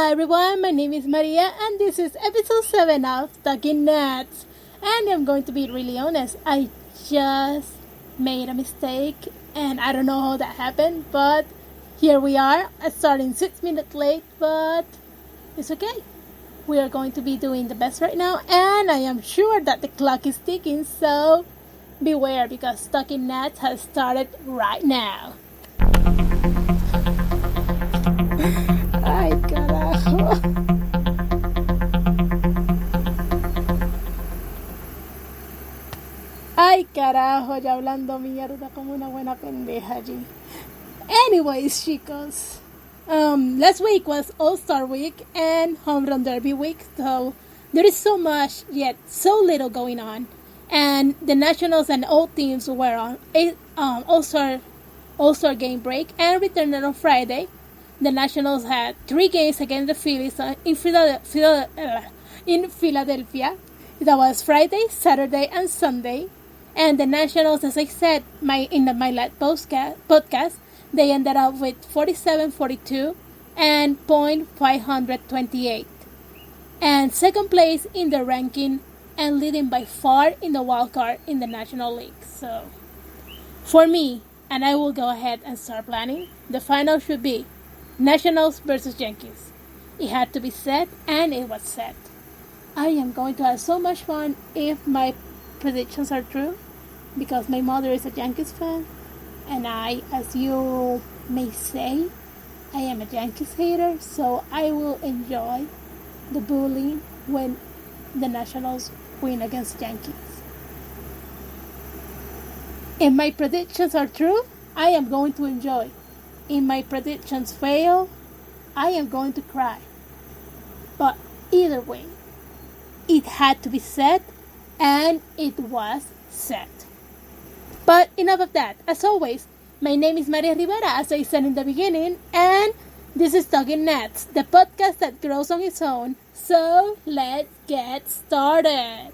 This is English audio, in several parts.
Hi everyone, my name is Maria and this is episode 7 of Talkin Nuts. And I'm going to be really honest, I just made a mistake and I don't know how that happened, but here we are, starting 6 minutes late, but it's okay. We are going to be doing the best right now and I am sure that the clock is ticking, so beware because Talkin Nuts has started right now. Ay, carajo. Ay, carajo, ya hablando mierda como una buena pendeja allí. Anyways, chicos. Last week was All-Star Week and Home Run Derby Week, so there is so much, yet so little going on. And the Nationals and all teams were on All-Star game break and returned on Friday. The Nationals had 3 games against the Phillies in Philadelphia. That was Friday, Saturday, and Sunday. And the Nationals, as I said in my last podcast, they ended up with 47-42 and .528. And second place in the ranking and leading by far in the wild card in the National League. So, for me, and I will go ahead and start planning, the final should be Nationals versus Yankees. It had to be said, and it was said. I am going to have so much fun if my predictions are true, because my mother is a Yankees fan, and I, as you may say, I am a Yankees hater, so I will enjoy the bullying when the Nationals win against Yankees. If my predictions are true, I am going to enjoy. If my predictions fail, I am going to cry. But either way, it had to be said, and it was said. But enough of that. As always, my name is Maria Rivera, as I said in the beginning, and this is Talkin Nuts, the podcast that grows on its own. So let's get started.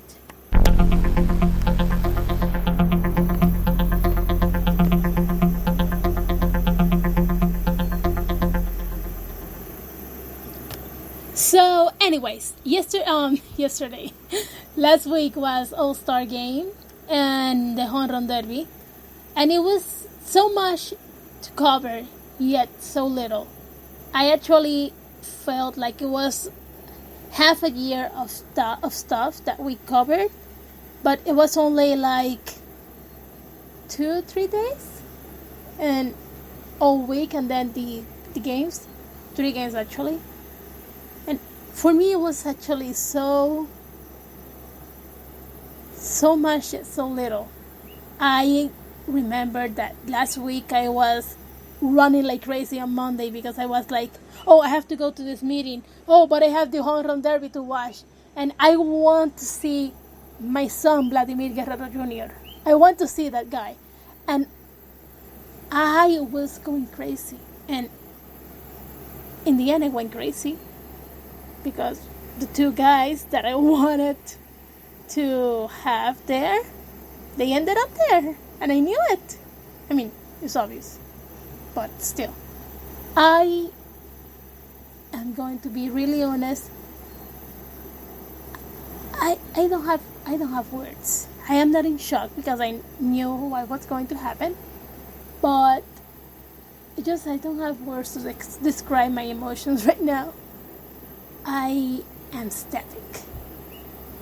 So, anyways, yesterday, last week was All-Star Game and the Home Run Derby, and it was so much to cover, yet so little. I actually felt like it was half a year of stuff that we covered, but it was only like 2-3 days, and all week, and then the games, 3 games actually. And for me, it was actually so much yet so little. I remember that last week I was running like crazy on Monday because I was like, oh, I have to go to this meeting. Oh, but I have the Home Run Derby to watch. And I want to see my son, Vladimir Guerrero Jr. I want to see that guy. And I was going crazy. And in the end, I went crazy, because the 2 guys that I wanted to have there, they ended up there, and I knew it. I mean, it's obvious, but still, I am going to be really honest. I don't have words. I am not in shock because I knew what was going to happen, but I don't have words to describe my emotions right now. I am static.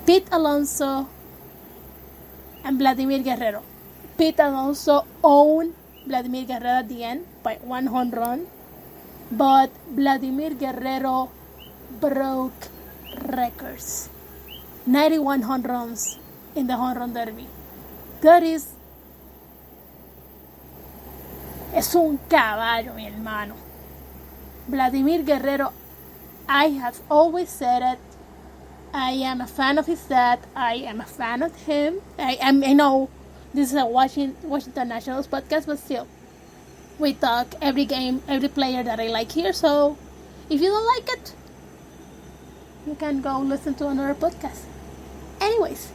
Pete Alonso and Vladimir Guerrero. Pete Alonso owned Vladimir Guerrero at the end by 1 home run, but Vladimir Guerrero broke records. 91 home runs in the Home Run Derby. That es un caballo, mi hermano. Vladimir Guerrero, I have always said it. I am a fan of his dad. I am a fan of him. I know this is a Washington Nationals podcast, but still, we talk every game, every player that I like here. So, if you don't like it, you can go listen to another podcast. Anyways,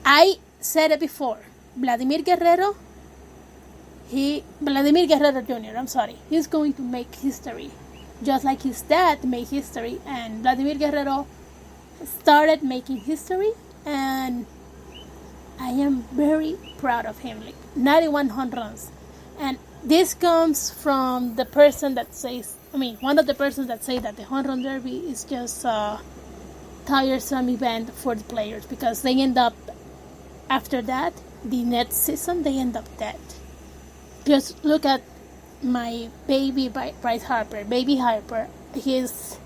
I said it before. Vladimir Guerrero Jr., he's going to make history. just like his dad made history, and Vladimir Guerrero started making history, and I am very proud of him. Like 91 home runs, and this comes from the person that says, one of the persons that say that the home run derby is just a tiresome event for the players because they end up, after that, the next season, they end up dead. Just look at my baby Bryce Harper, baby Harper. He's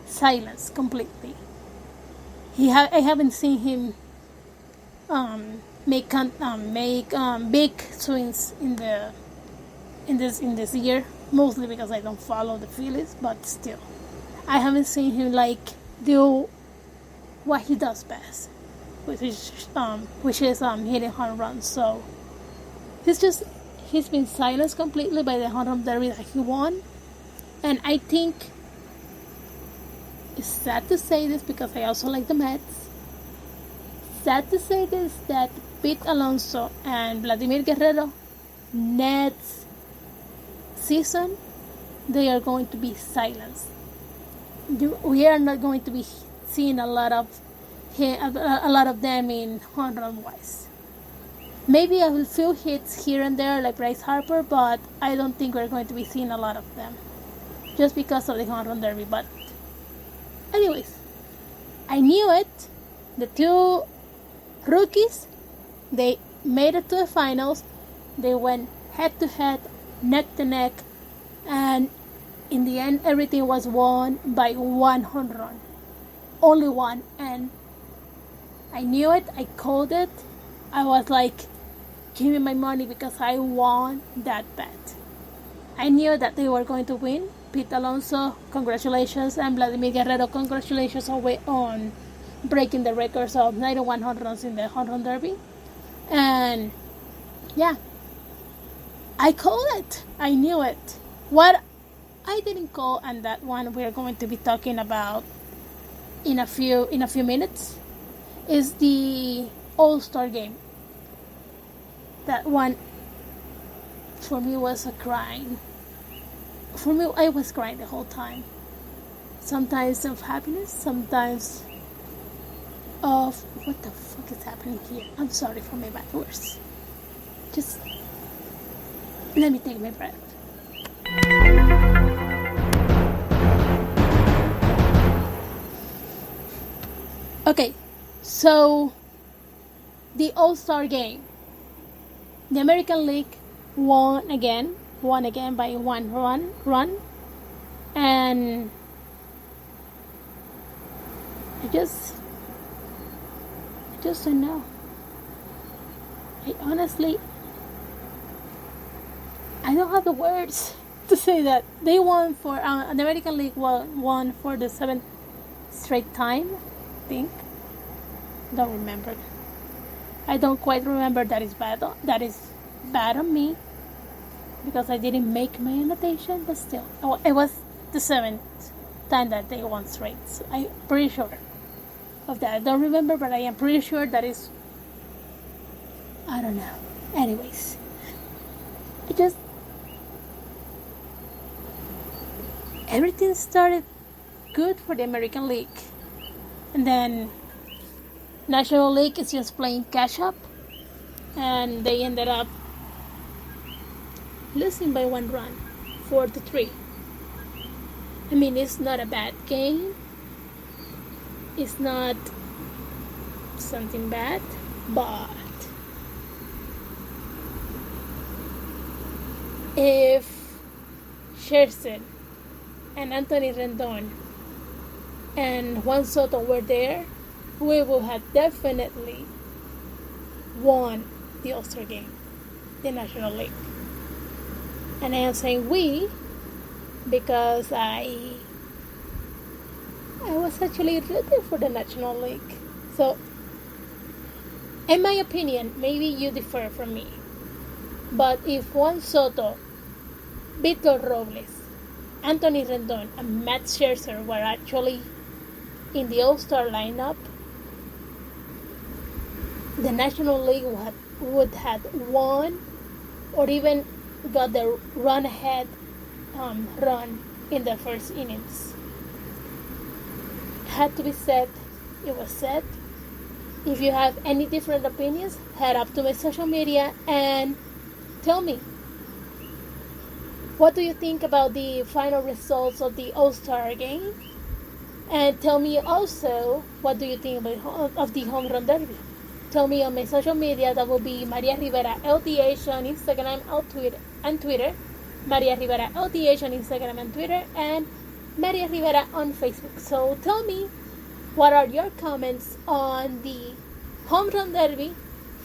silenced completely. I haven't seen him make big swings in this year, mostly because I don't follow the Phillies, but still, I haven't seen him do what he does best, which is hitting home runs. So he's been silenced completely by the home run derby that he won, and I think it's sad to say this because I also like the Mets. Sad to say this that Pete Alonso and Vladimir Guerrero next season they are going to be silenced. We are not going to be seeing a lot of them in home run wise. Maybe a few hits here and there like Bryce Harper, but I don't think we're going to be seeing a lot of them just because of the home run derby. But anyways, I knew it. The two rookies, they made it to the finals. They went head to head, neck to neck, and in the end everything was won by one home run. Only one, and I knew it. I called it. I was like, give me my money because I won that bet. I knew that they were going to win. Pete Alonso, congratulations, and Vladimir Guerrero, congratulations on breaking the records of 91 home runs in the home run derby. And yeah, I called it. I knew it. What I didn't call, and that one we're going to be talking about in a few minutes, is the All-Star game. That one for me was a crying. For me, I was crying the whole time. Sometimes of happiness, sometimes of what the fuck is happening here. I'm sorry for my bad words. Just let me take my breath. Okay, so the All-Star game. The American League won again by one run, and I just don't know. I honestly, I don't have the words to say that they won for the American League won for the 7th straight time. I think. Don't remember. I don't quite remember. That is bad. That is bad on me because I didn't make my annotation. But still, it was the 7th time that they won straight. So I'm pretty sure of that. I don't remember, but I am pretty sure that is. I don't know. Anyways, everything started good for the American League, and then National League is just playing catch up, and they ended up losing by 1 run, 4-3. I mean, it's not a bad game. It's not something bad, but if Scherzer and Anthony Rendon and Juan Soto were there, we would have definitely won the All-Star game, the National League. And I am saying we because I was actually rooting for the National League. So, in my opinion, maybe you differ from me, but if Juan Soto, Victor Robles, Anthony Rendon, and Matt Scherzer were actually in the All-Star lineup, the National League would have won or even got the run ahead run in the first innings. Had to be said, it was said. If you have any different opinions, head up to my social media and tell me. What do you think about the final results of the All-Star game? And tell me also, what do you think of the Home Run Derby? Tell me on my social media. That will be Maria Rivera LTH on Instagram and Twitter. Maria Rivera LTH on Instagram and Twitter. And Maria Rivera on Facebook. So tell me, what are your comments on the Home Run Derby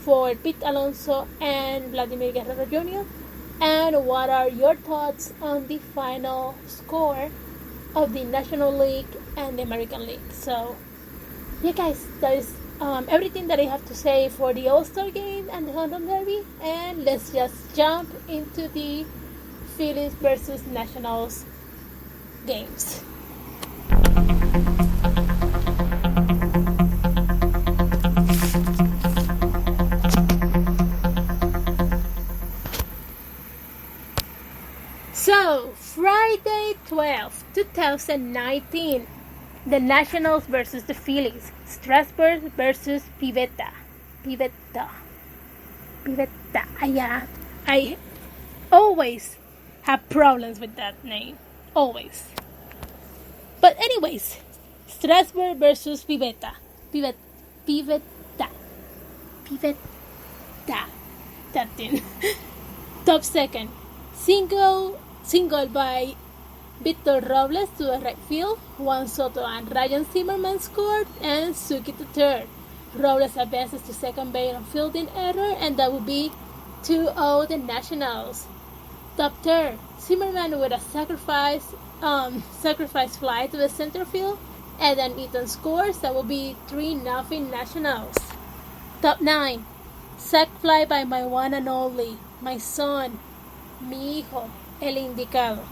for Pete Alonso and Vladimir Guerrero Jr.? And what are your thoughts on the final score of the National League and the American League? So, yeah, guys, that is everything that I have to say for the All-Star game and the Home Run Derby. And let's just jump into the Phillies versus Nationals games. So, Friday 12, 2019, the Nationals versus the Phillies, Strasburg versus Pivetta. Yeah, I always have problems with that name, always. But anyways, Strasburg versus Pivetta. That thing. Top second. Single by Victor Robles to the right field. Juan Soto and Ryan Zimmerman scored, and Suki to third. Robles advances to second base on fielding error, and that would be 2-0 the Nationals. Top third, Zimmerman with a sacrifice fly to the center field, and then Eaton scores. That will be 3-0 Nationals. Top 9, sac fly by my one and only, my son, mi hijo, el indicado.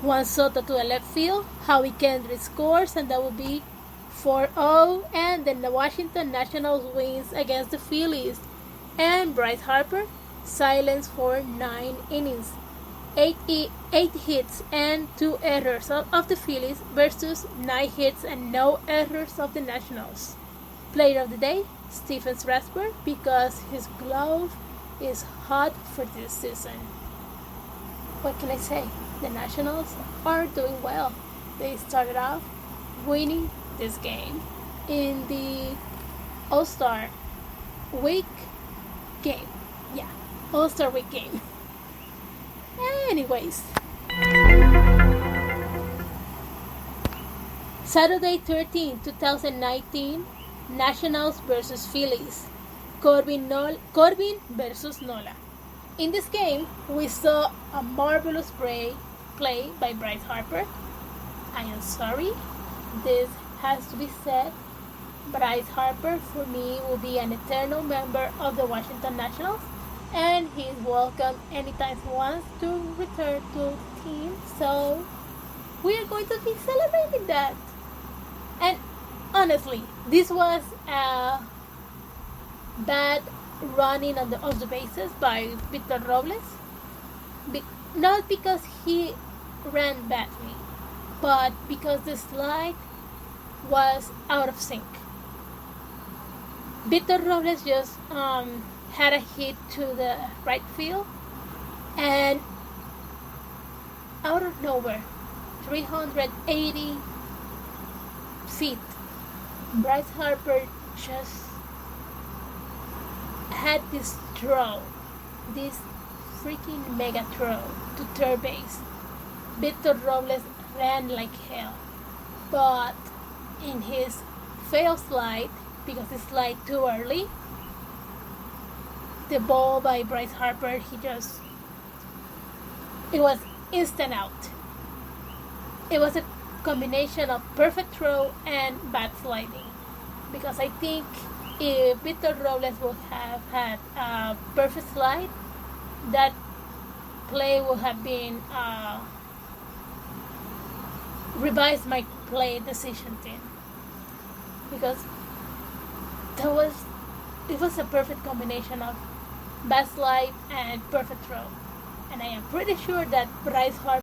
Juan Soto to the left field, Howie Kendrick scores, and that will be 4-0, and then the Washington Nationals wins against the Phillies. And Bryce Harper, silence for 9 innings. 8 hits and 2 errors of the Phillies versus 9 hits and no errors of the Nationals. Player of the day, Stephen Strasburg, because his glove is hot for this season. What can I say? The Nationals are doing well. They started off winning this game in the All-Star Week game. Yeah, All-Star Week game. Anyways, Saturday 13, 2019, Nationals versus Phillies. Corbin versus Nola. In this game, we saw a marvelous play by Bryce Harper. I am sorry, this has to be said. Bryce Harper, for me, will be an eternal member of the Washington Nationals, and he's welcome anytime he wants to return to the team. So we are going to be celebrating that. And honestly, this was a bad running on the bases by Victor Robles. Not because he ran badly, but because the slide was out of sync. Victor Robles just had a hit to the right field, and out of nowhere, 380 feet, Bryce Harper just had this throw, this freaking mega throw to third base. Victor Robles ran like hell, but in his fail slide, because he slid too early, the ball by Bryce Harper, it was instant out. It was a combination of perfect throw and bad sliding, because I think if Victor Robles would have had a perfect slide, that play would have been revised my play decision team, because it was a perfect combination of bad slide and perfect throw, and I am pretty sure that Bryce Harper